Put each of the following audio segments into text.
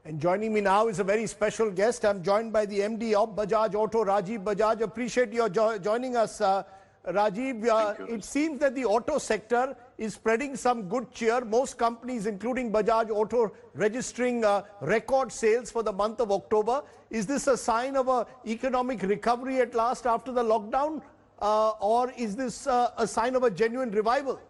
And joining me now is a very special guest. I'm joined by the MD of Bajaj Auto, Rajiv Bajaj. Appreciate your joining us, Rajiv. It seems that the auto sector is spreading some good cheer. Most companies, including Bajaj Auto, registering record sales for the month of October. Is this a sign of an economic recovery at last after the lockdown? Or is this a sign of a genuine revival?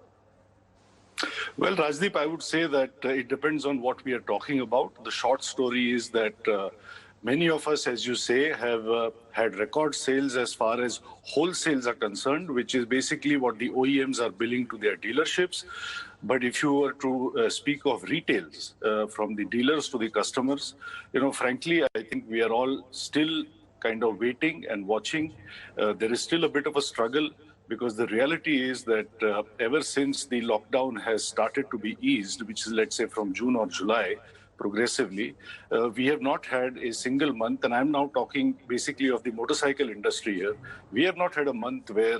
Well, Rajdeep, I would say that it depends on what we are talking about. The short story is that many of us, as you say, have had record sales as far as wholesales are concerned, which is basically what the OEMs are billing to their dealerships. But if you were to speak of retails, from the dealers to the customers, frankly, I think we are all still kind of waiting and watching. There is still a bit of a struggle, because the reality is that ever since the lockdown has started to be eased, which is, let's say, from June or July, progressively, we have not had a single month, and I'm now talking basically of the motorcycle industry here. We have not had a month where,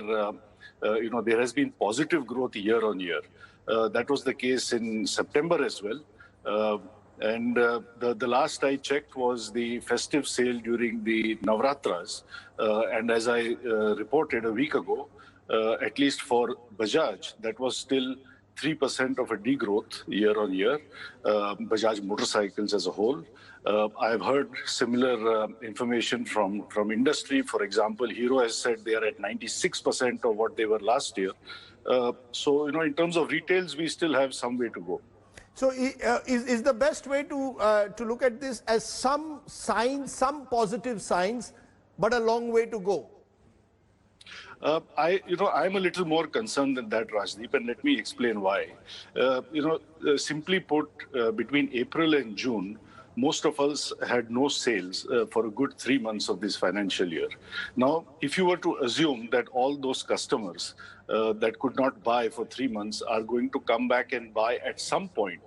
there has been positive growth year on year. That was the case in September as well. And the last I checked was the festive sale during the Navratras. And as I reported a week ago, at least for Bajaj, that was still 3% of a degrowth year on year, Bajaj motorcycles as a whole. I've heard similar information from industry. For example, Hero has said they are at 96% of what they were last year. So, in terms of retails, we still have some way to go. So is the best way to look at this as some signs, some positive signs, but a long way to go? I'm a little more concerned than that, Rajdeep, and let me explain why. Simply put, between April and June, most of us had no sales for a good 3 months of this financial year. Now, if you were to assume that all those customers that could not buy for 3 months are going to come back and buy at some point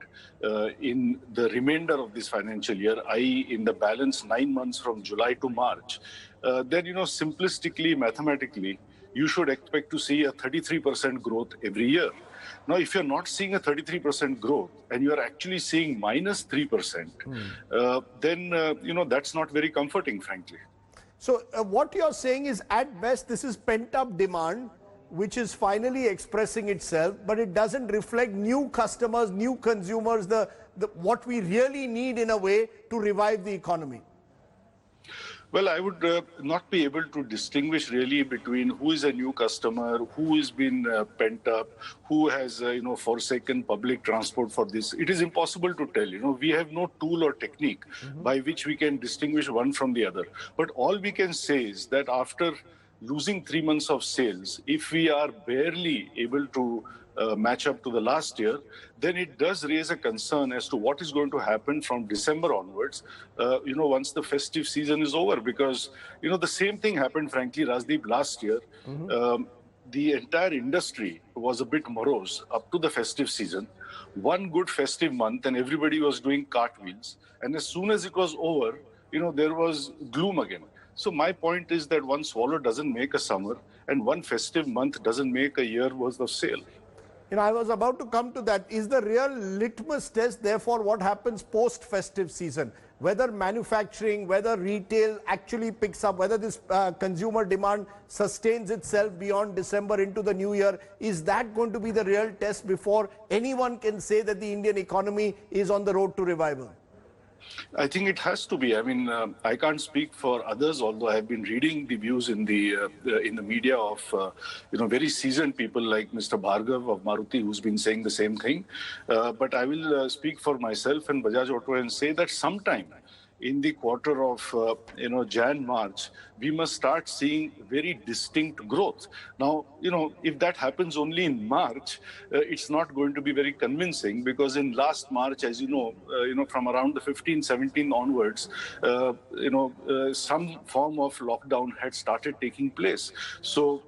in the remainder of this financial year, i.e. in the balance 9 months from July to March, then, simplistically, mathematically, you should expect to see a 33% growth every year. Now, if you're not seeing a 33% growth and you're actually seeing minus 3%, then, that's not very comforting, frankly. So what you're saying is, at best, this is pent-up demand, which is finally expressing itself, but it doesn't reflect new customers, new consumers, what we really need in a way to revive the economy. Well, I would not be able to distinguish really between who is a new customer, who has been pent up, who has, forsaken public transport for this. It is impossible to tell. We have no tool or technique by which we can distinguish one from the other. But all we can say is that after losing 3 months of sales, if we are barely able to match up to the last year, then it does raise a concern as to what is going to happen from December onwards, once the festive season is over. Because, the same thing happened, frankly, Rajdeep, last year. The entire industry was a bit morose up to the festive season. One good festive month and everybody was doing cartwheels. And as soon as it was over, there was gloom again. So my point is that one swallow doesn't make a summer, and one festive month doesn't make a year worth of sale. I was about to come to that. Is the real litmus test, therefore, what happens post-festive season? Whether manufacturing, whether retail actually picks up, whether this consumer demand sustains itself beyond December into the new year, is that going to be the real test before anyone can say that the Indian economy is on the road to revival? I think it has to be. I mean, I can't speak for others, although I have been reading the views in the media of, very seasoned people like Mr. Bhargav of Maruti, who's been saying the same thing. But I will speak for myself and Bajaj Auto and say that sometime in the quarter of, Jan-March, we must start seeing very distinct growth. Now, if that happens only in March, it's not going to be very convincing, because in last March, as you know, from around the 15th, 17th onwards, some form of lockdown had started taking place. So,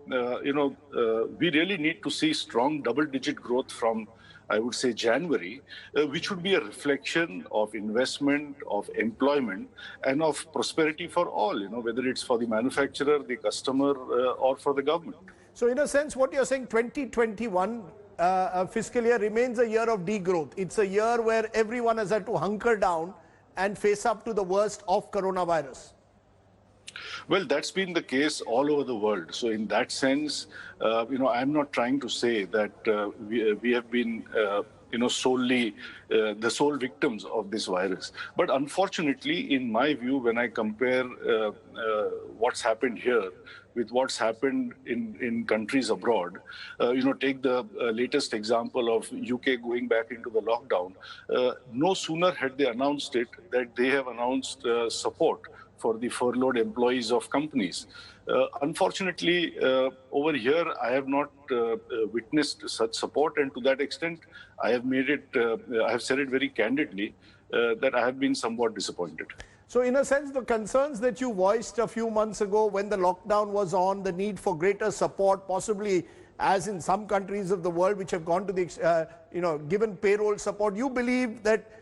we really need to see strong double-digit growth from, I would say, January, which would be a reflection of investment, of employment, and of prosperity for all, whether it's for the manufacturer, the customer, or for the government. So in a sense, what you're saying, 2021 fiscal year remains a year of degrowth. It's a year where everyone has had to hunker down and face up to the worst of coronavirus? Well, that's been the case all over the world. So in that sense, I'm not trying to say that we have been, solely the sole victims of this virus. But unfortunately, in my view, when I compare what's happened here with what's happened in countries abroad, take the latest example of UK going back into the lockdown. No sooner had they announced it that they have announced support for the furloughed employees of companies. Unfortunately, over here, I have not witnessed such support, and to that extent, I have said it very candidly that I have been somewhat disappointed. So in a sense, the concerns that you voiced a few months ago when the lockdown was on, the need for greater support, possibly as in some countries of the world which have gone to the, given payroll support, you believe that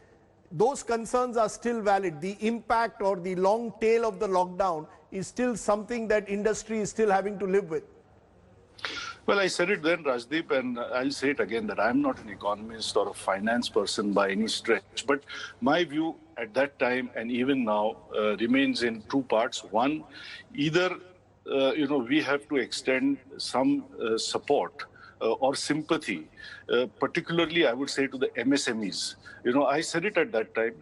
those concerns are still valid? The impact or the long tail of the lockdown is still something that industry is still having to live with? Well, I said it then, Rajdeep, and I'll say it again, that I'm not an economist or a finance person by any stretch. But my view at that time and even now remains in two parts. One, either, we have to extend some support or sympathy, particularly, I would say, to the MSMEs. I said it at that time,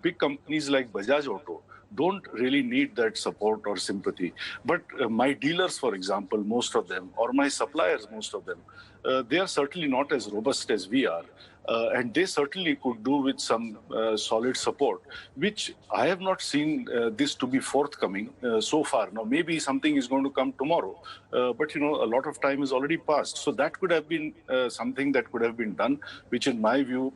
big companies like Bajaj Auto don't really need that support or sympathy. But my dealers, for example, most of them, or my suppliers, most of them, they are certainly not as robust as we are. And they certainly could do with some solid support, which I have not seen this to be forthcoming so far. Now, maybe something is going to come tomorrow, but, a lot of time has already passed. So that could have been something that could have been done, which in my view,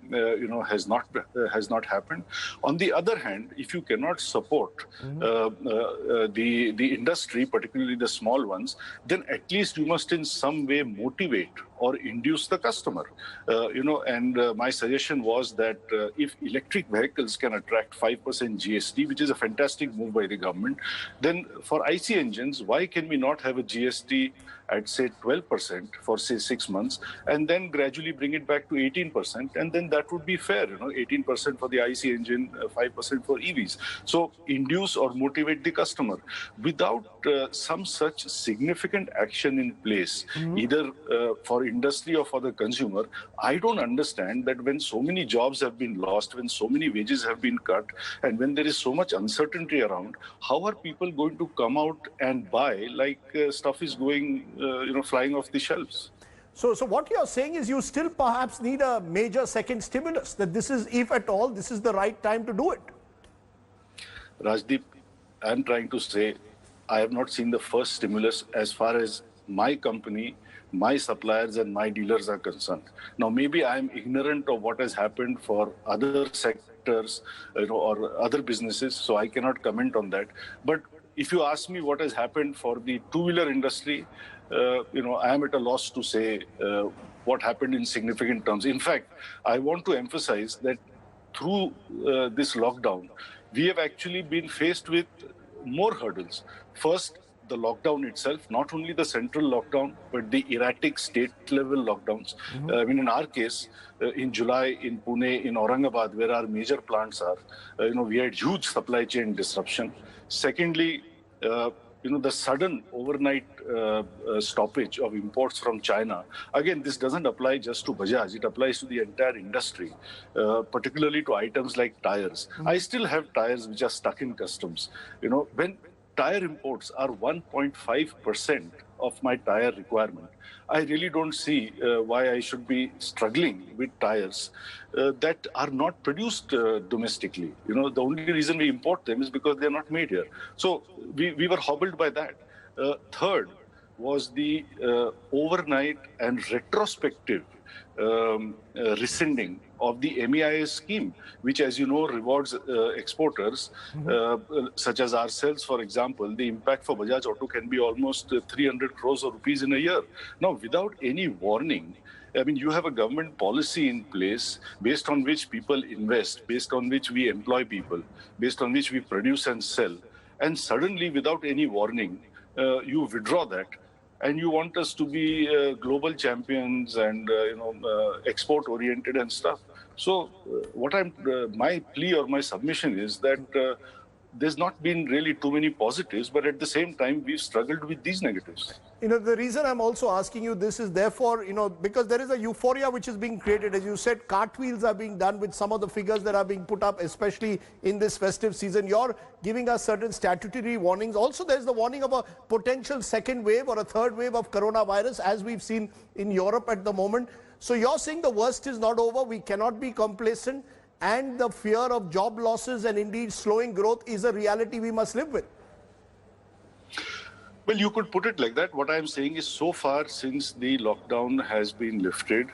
has not happened. On the other hand, if you cannot support the industry, particularly the small ones, then at least you must in some way motivate or induce the customer, and my suggestion was that if electric vehicles can attract 5% GST, which is a fantastic move by the government, then for IC engines, why can we not have a GST at, say, 12% for, say, 6 months, and then gradually bring it back to 18%, and then that would be fair, 18% for the IC engine, 5% for EVs. So induce or motivate the customer. Without some such significant action in place, either for industry or for the consumer, I don't understand that when so many jobs have been lost, when so many wages have been cut, and when there is so much uncertainty around, how are people going to come out and buy like stuff is going, flying off the shelves? So what you're saying is you still perhaps need a major second stimulus, that this is, if at all, this is the right time to do it. Rajdeep, I'm trying to say I have not seen the first stimulus as far as my company, my suppliers and my dealers are concerned. Now, maybe I'm ignorant of what has happened for other sectors, or other businesses, so I cannot comment on that. But if you ask me what has happened for the two-wheeler industry, I am at a loss to say what happened in significant terms. In fact, I want to emphasize that through this lockdown, we have actually been faced with more hurdles. First, the lockdown itself, not only the central lockdown, but the erratic state-level lockdowns. In our case, in July, in Pune, in Aurangabad, where our major plants are, we had huge supply chain disruption. Secondly, the sudden overnight stoppage of imports from China. Again, this doesn't apply just to Bajaj. It applies to the entire industry, particularly to items like tires. I still have tires which are stuck in customs. When tire imports are 1.5% of my tire requirement, I really don't see why I should be struggling with tires that are not produced domestically. The only reason we import them is because they're not made here. So we were hobbled by that. Third was the overnight and retrospective rescinding of the MEIS scheme, which, as you know, rewards exporters, such as ourselves, for example. The impact for Bajaj Auto can be almost 300 crores of rupees in a year. Now, without any warning, you have a government policy in place based on which people invest, based on which we employ people, based on which we produce and sell. And suddenly, without any warning, you withdraw that. and you want us to be global champions and export oriented and stuff. So my plea or my submission is that there's not been really too many positives, but at the same time we've struggled with these negatives. The reason I'm also asking you this is therefore, because there is a euphoria which is being created. As you said, cartwheels are being done with some of the figures that are being put up, especially in this festive season. You're giving us certain statutory warnings. Also, there's the warning of a potential second wave or a third wave of coronavirus, as we've seen in Europe at the moment. So you're saying the worst is not over. We cannot be complacent, and the fear of job losses and indeed slowing growth is a reality we must live with. Well, you could put it like that. What I'm saying is, so far since the lockdown has been lifted,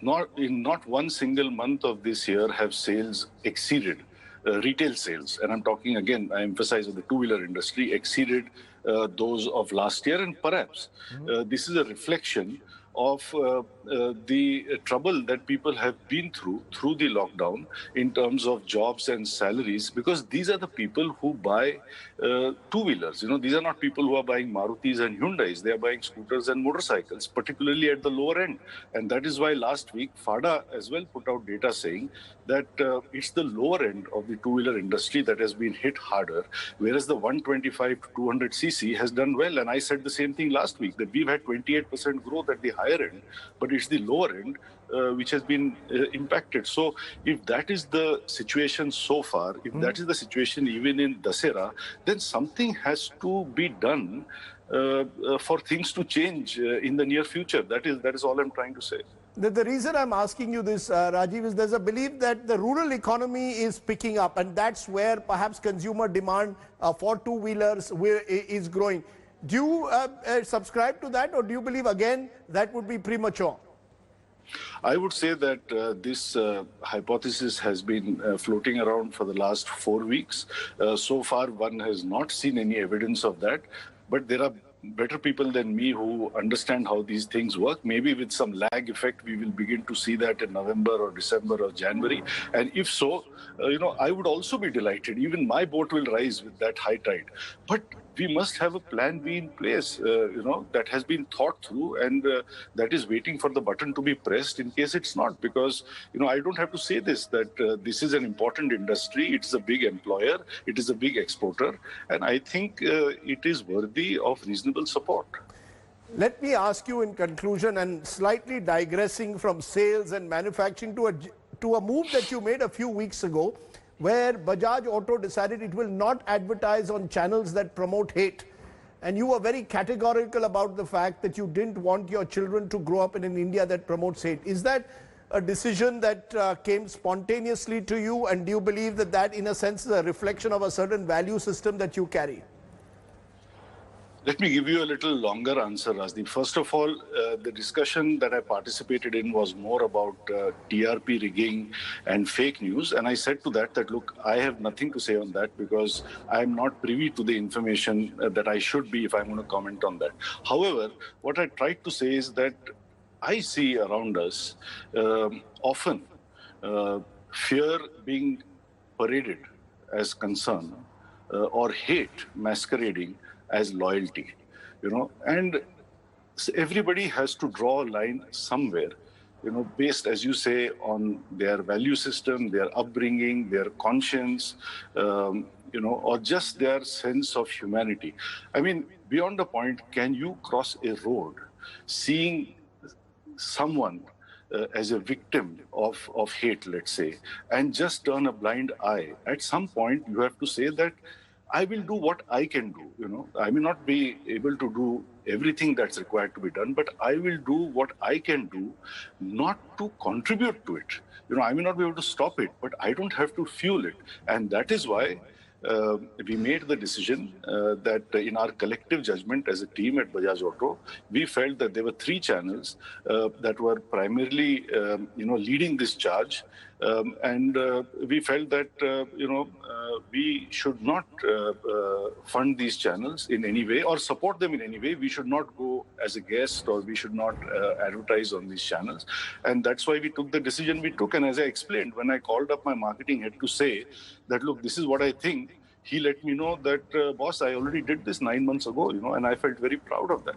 not one single month of this year have sales exceeded retail sales. And I'm talking again, I emphasize on the two-wheeler industry, exceeded those of last year. And perhaps this is a reflection of the trouble that people have been through the lockdown in terms of jobs and salaries, because these are the people who buy two-wheelers. These are not people who are buying Marutis and Hyundais. They are buying scooters and motorcycles, particularly at the lower end. And that is why last week, FADA as well put out data saying that it's the lower end of the two-wheeler industry that has been hit harder, whereas the 125 to 200cc has done well. And I said the same thing last week, that we've had 28% growth at the higher end, but it's the lower end which has been impacted. So if that is the situation so far, if that is the situation even in Dussehra, then something has to be done for things to change in the near future. That is all I'm trying to say. The reason I'm asking you this, Rajiv, is there's a belief that the rural economy is picking up, and that's where perhaps consumer demand for two-wheelers is growing. Do you subscribe to that, or do you believe, again, that would be premature? I would say that this hypothesis has been floating around for the last 4 weeks. So far, one has not seen any evidence of that, but there are better people than me who understand how these things work. Maybe with some lag effect, we will begin to see that in November or December or January. And if so, I would also be delighted. Even my boat will rise with that high tide. But we must have a plan B in place, that has been thought through, and that is waiting for the button to be pressed in case it's not. Because, I don't have to say this, that this is an important industry. It's a big employer. It is a big exporter. And I think it is worthy of reasonable support. Let me ask you in conclusion, and slightly digressing from sales and manufacturing to a move that you made a few weeks ago, where Bajaj Auto decided it will not advertise on channels that promote hate. And you were very categorical about the fact that you didn't want your children to grow up in an India that promotes hate. Is that a decision that came spontaneously to you? And do you believe that that, in a sense, is a reflection of a certain value system that you carry? Let me give you a little longer answer, Rajdeep. First of all, the discussion that I participated in was more about TRP rigging and fake news. And I said to that, look, I have nothing to say on that because I'm not privy to the information that I should be if I'm going to comment on that. However, what I tried to say is that I see around us often fear being paraded as concern or hate masquerading as loyalty, and everybody has to draw a line somewhere, based, as you say, on their value system, their upbringing, their conscience, or just their sense of humanity. I mean, beyond a point, can you cross a road seeing someone as a victim of hate, let's say, and just turn a blind eye? At some point, you have to say that I will do what I can do. I may not be able to do everything that's required to be done, but I will do what I can do, not to contribute to it. I may not be able to stop it, but I don't have to fuel it. And that is why we made the decision that in our collective judgment as a team at Bajaj Auto, we felt that there were 3 channels that were primarily, leading this charge. And we felt that, we should not fund these channels in any way or support them in any way. We should not go as a guest, or we should not advertise on these channels. And that's why we took the decision we took. And as I explained, when I called up my marketing head to say that, look, this is what I think, he let me know that, boss, I already did this 9 months ago, and I felt very proud of that.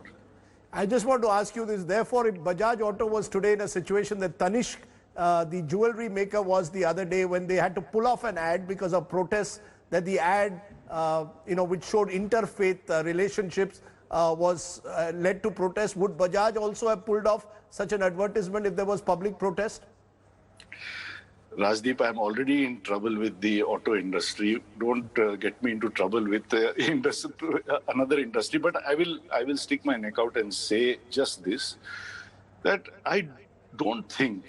I just want to ask you this. Therefore, if Bajaj Auto was today in a situation that Tanishq, the jewelry maker, was the other day when they had to pull off an ad because of protests, that the ad, which showed interfaith relationships, was led to protest, would Bajaj also have pulled off such an advertisement if there was public protest? Rajdeep, I'm already in trouble with the auto industry. Don't get me into trouble with another industry. But I will stick my neck out and say just this, that I don't think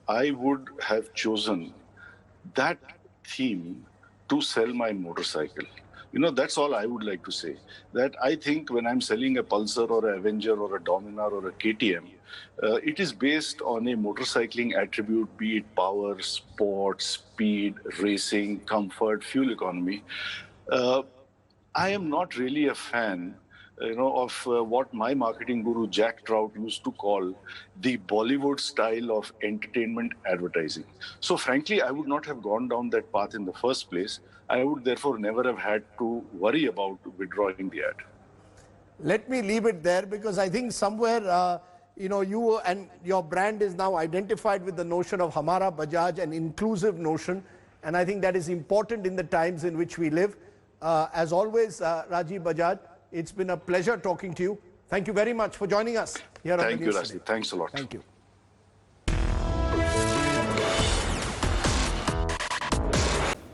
I would have chosen that theme to sell my motorcycle. That's all I would like to say. That I think when I'm selling a Pulsar or a Avenger or a Dominar or a KTM, it is based on a motorcycling attribute, be it power, sport, speed, racing, comfort, fuel economy. I am not really a fan, of what my marketing guru Jack Trout used to call the Bollywood style of entertainment advertising. So frankly, I would not have gone down that path in the first place. I would therefore never have had to worry about withdrawing the ad. Let me leave it there, because I think somewhere, you and your brand is now identified with the notion of Hamara Bajaj, an inclusive notion. And I think that is important in the times in which we live. As always, Rajiv Bajaj, it's been a pleasure talking to you. Thank you very much for joining us here on the Newstoday. Thank you, Rajdeep. Thanks a lot. Thank you.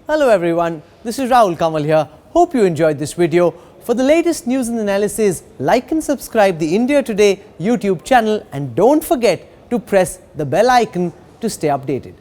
Hello everyone, this is Rahul Kamal here. Hope you enjoyed this video. For the latest news and analysis, like and subscribe the India Today YouTube channel, and don't forget to press the bell icon to stay updated.